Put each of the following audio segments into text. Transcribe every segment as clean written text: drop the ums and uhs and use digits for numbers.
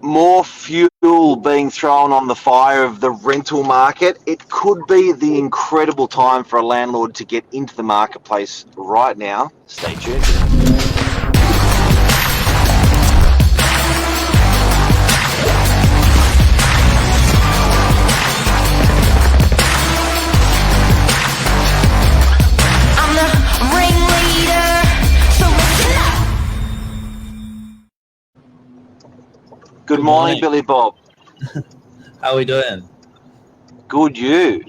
more fuel being thrown on the fire of the rental market. It could be the incredible time for a landlord to get into the marketplace right now. Stay tuned. I'm the ringleader, so listen up. Good morning, Billy Bob. How are we doing? Good, you?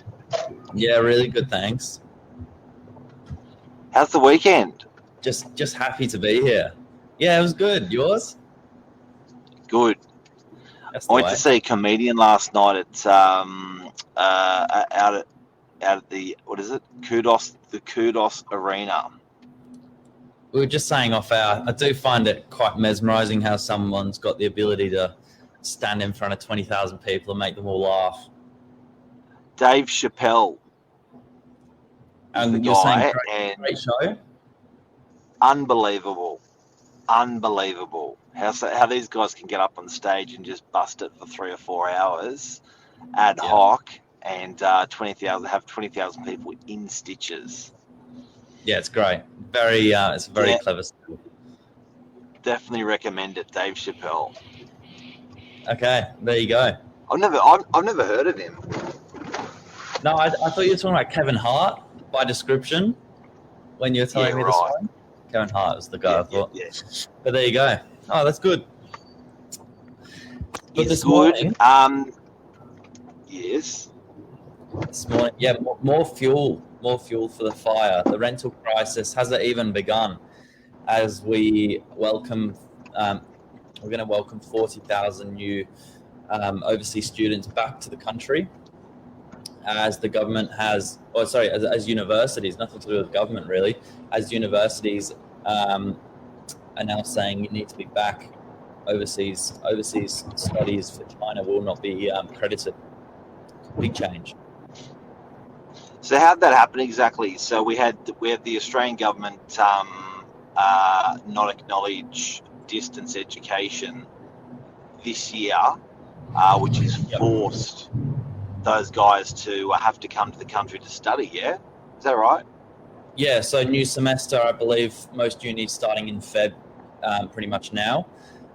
Yeah, really good, thanks. How's the weekend? Just happy to be here. Yeah, it was good. Yours? Good. That's I the went way. to see a comedian last night at out at the Kudos Arena. We were just saying off air, I do find it quite mesmerizing how someone's got the ability to stand in front of 20,000 people and make them all laugh. Dave Chappelle. And the you're saying guy, great show? Unbelievable. How these guys can get up on stage and just bust it for 3 or 4 hours ad hoc and 20,000 people in stitches. Yeah, it's great. It's very clever skill. Definitely recommend it, Dave Chappelle. Okay, there you go. I've never heard of him. No, I thought you were talking about Kevin Hart by description when you were telling me this one. Kevin Hart was the guy I thought. Yeah. But there you go. Oh, that's good. But It's this good. morning, Yes. this morning, yeah, more fuel for the fire. The rental crisis hasn't even begun as we welcome. We're going to welcome 40,000 new overseas students back to the country. As the government has, as universities, nothing to do with government really, as universities are now saying you need to be back. Overseas studies for China will not be credited. Big change. So how'd that happen exactly? So we had the Australian government not acknowledge distance education this year, which has forced those guys to have to come to the country to study. Yeah, is that right? Yeah. So new semester, I believe most unis starting in Feb, pretty much now.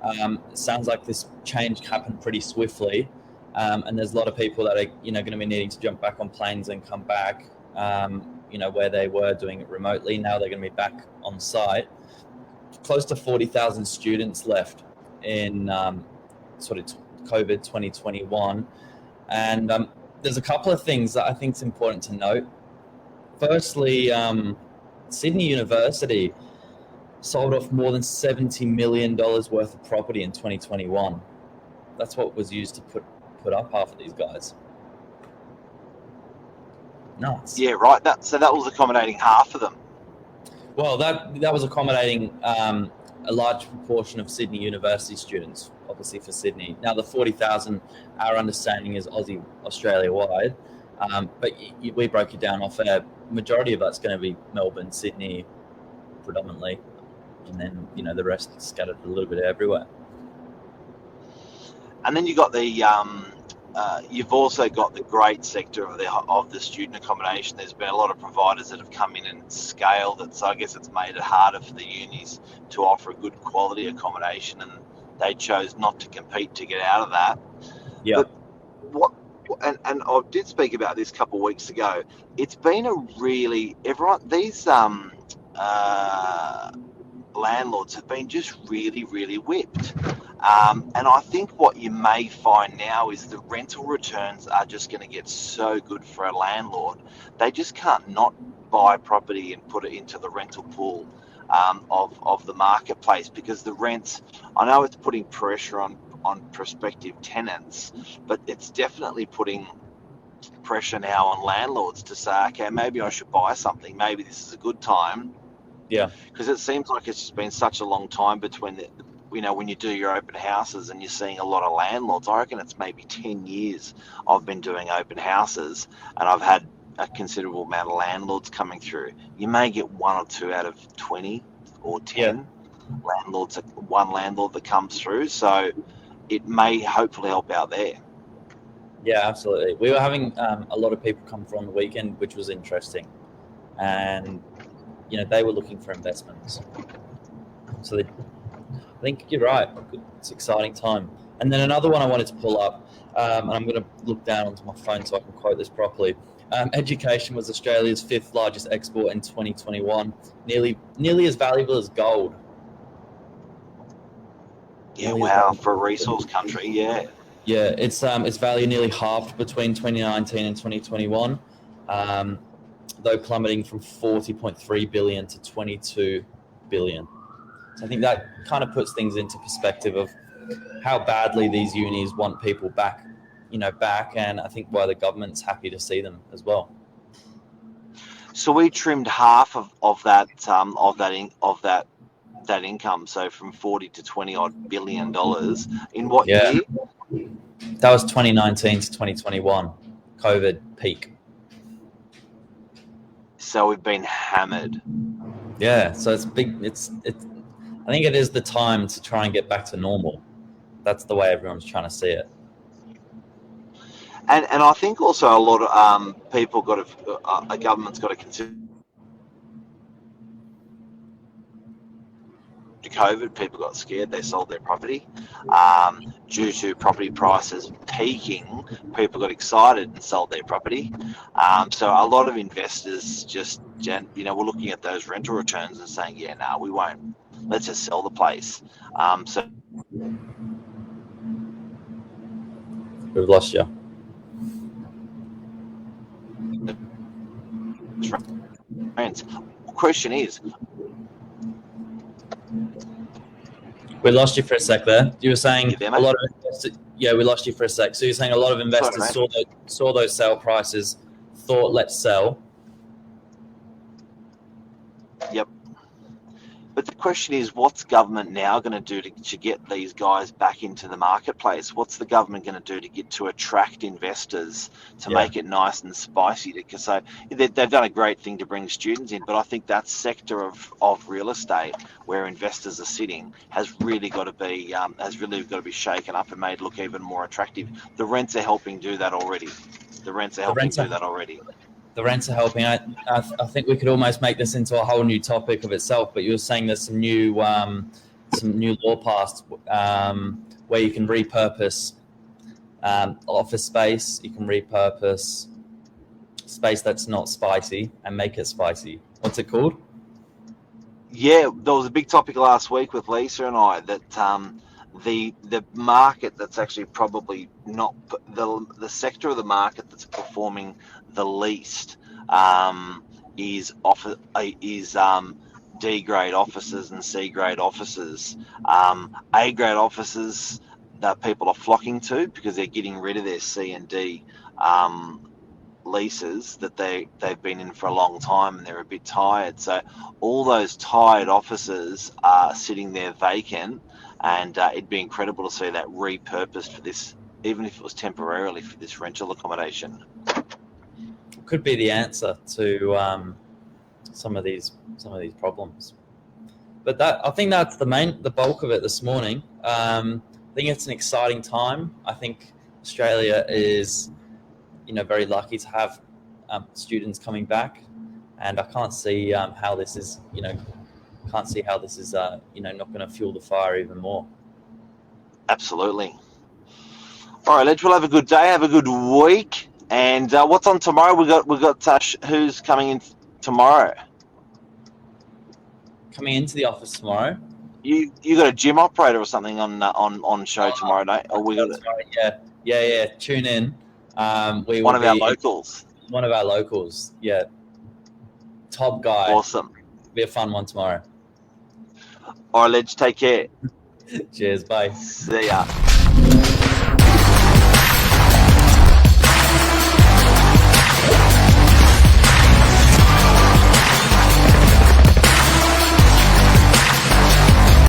It sounds like this change happened pretty swiftly. And there's a lot of people that are, going to be needing to jump back on planes and come back, where they were doing it remotely. Now they're going to be back on site. Close to 40,000 students left in sort of COVID 2021. And there's a couple of things that I think is important to note. Firstly, Sydney University sold off more than $70 million worth of property in 2021. That's what was used to put up half of these guys. Nuts. Yeah, right. That was accommodating half of them. Well, that was accommodating a large proportion of Sydney University students, obviously for Sydney. Now the 40,000, our understanding is Aussie, Australia-wide, but we broke it down off air. Majority of that's going to be Melbourne, Sydney, predominantly, and then the rest scattered a little bit everywhere. And then you got you've also got the great sector of the student accommodation. There's been a lot of providers that have come in and scaled it, so I guess it's made it harder for the unis to offer a good quality accommodation, and they chose not to compete to get out of that. Yeah. But and I did speak about this a couple of weeks ago. It's been these landlords have been just really, really whipped. And I think what you may find now is the rental returns are just going to get so good for a landlord. They just can't not buy property and put it into the rental pool of the marketplace, because the rents, I know it's putting pressure on prospective tenants, but it's definitely putting pressure now on landlords to say, okay, maybe I should buy something. Maybe this is a good time. Yeah. Because it seems like it's just been such a long time between when you do your open houses and you're seeing a lot of landlords. I reckon it's maybe 10 years I've been doing open houses, and I've had a considerable amount of landlords coming through. You may get 1 or 2 out of 20 or 10 landlords, one landlord that comes through. So it may hopefully help out there. Yeah, absolutely. We were having a lot of people come through on the weekend, which was interesting, and they were looking for investments. So I think you're right. It's an exciting time. And then another one I wanted to pull up, and I'm going to look down onto my phone so I can quote this properly. Education was Australia's 5th largest export in 2021, nearly as valuable as gold. Yeah, wow, for a resource country, yeah. Yeah, its value nearly halved between 2019 and 2021, though plummeting from 40.3 billion to 22 billion. So I think that kind of puts things into perspective of how badly these unis want people back, and I think why the government's happy to see them as well. So we trimmed half of that income, so from 40 to 20 odd billion dollars in what year? That was 2019 to 2021, COVID peak. So we've been hammered. Yeah, so it's big. I think it is the time to try and get back to normal. That's the way everyone's trying to see it. And I think also a lot of people a government's got to consider COVID. People got scared, they sold their property. Due to property prices peaking, people got excited and sold their property. So a lot of investors we're looking at those rental returns and saying, yeah, no, we won't. Let's just sell the place. So we've lost you. Question is, we lost you for a sec there. You were saying there, a lot of investors, we lost you for a sec. So you're saying a lot of investors saw those sale prices, thought, let's sell. Yep. But the question is, what's government now going to do to get these guys back into the marketplace? What's the government going to do to attract investors to make it nice and spicy? Because they've done a great thing to bring students in, but I think that sector of real estate where investors are sitting has really got to be shaken up and made look even more attractive. The rents are helping do that already. The rents are helping. I think we could almost make this into a whole new topic of itself. But you were saying there's some new law passed where you can repurpose office space. You can repurpose space that's not spicy and make it spicy. What's it called? Yeah, there was a big topic last week with Lisa and I that the market that's actually probably not the sector of the market that's performing the least is D grade offices and C grade offices. A grade offices that people are flocking to because they're getting rid of their C and D leases that they've been in for a long time and they're a bit tired. So all those tired offices are sitting there vacant, and it'd be incredible to see that repurposed for this, even if it was temporarily, for this rental accommodation. Could be the answer to some of these problems. But I think that's the bulk of it this morning. I think it's an exciting time. I think Australia is, very lucky to have students coming back, and I can't see how this is, not going to fuel the fire even more. Absolutely. All right, Ledge, we'll have a good day, have a good week. And what's on tomorrow? We got who's coming in tomorrow? Coming into the office tomorrow. You got a gym operator or something on show tomorrow night? Or we got yeah. Tune in. One of our locals. One of our locals. Yeah. Top guy. Awesome. Be a fun one tomorrow. All right, Ledge. Take care. Cheers. Bye. See ya.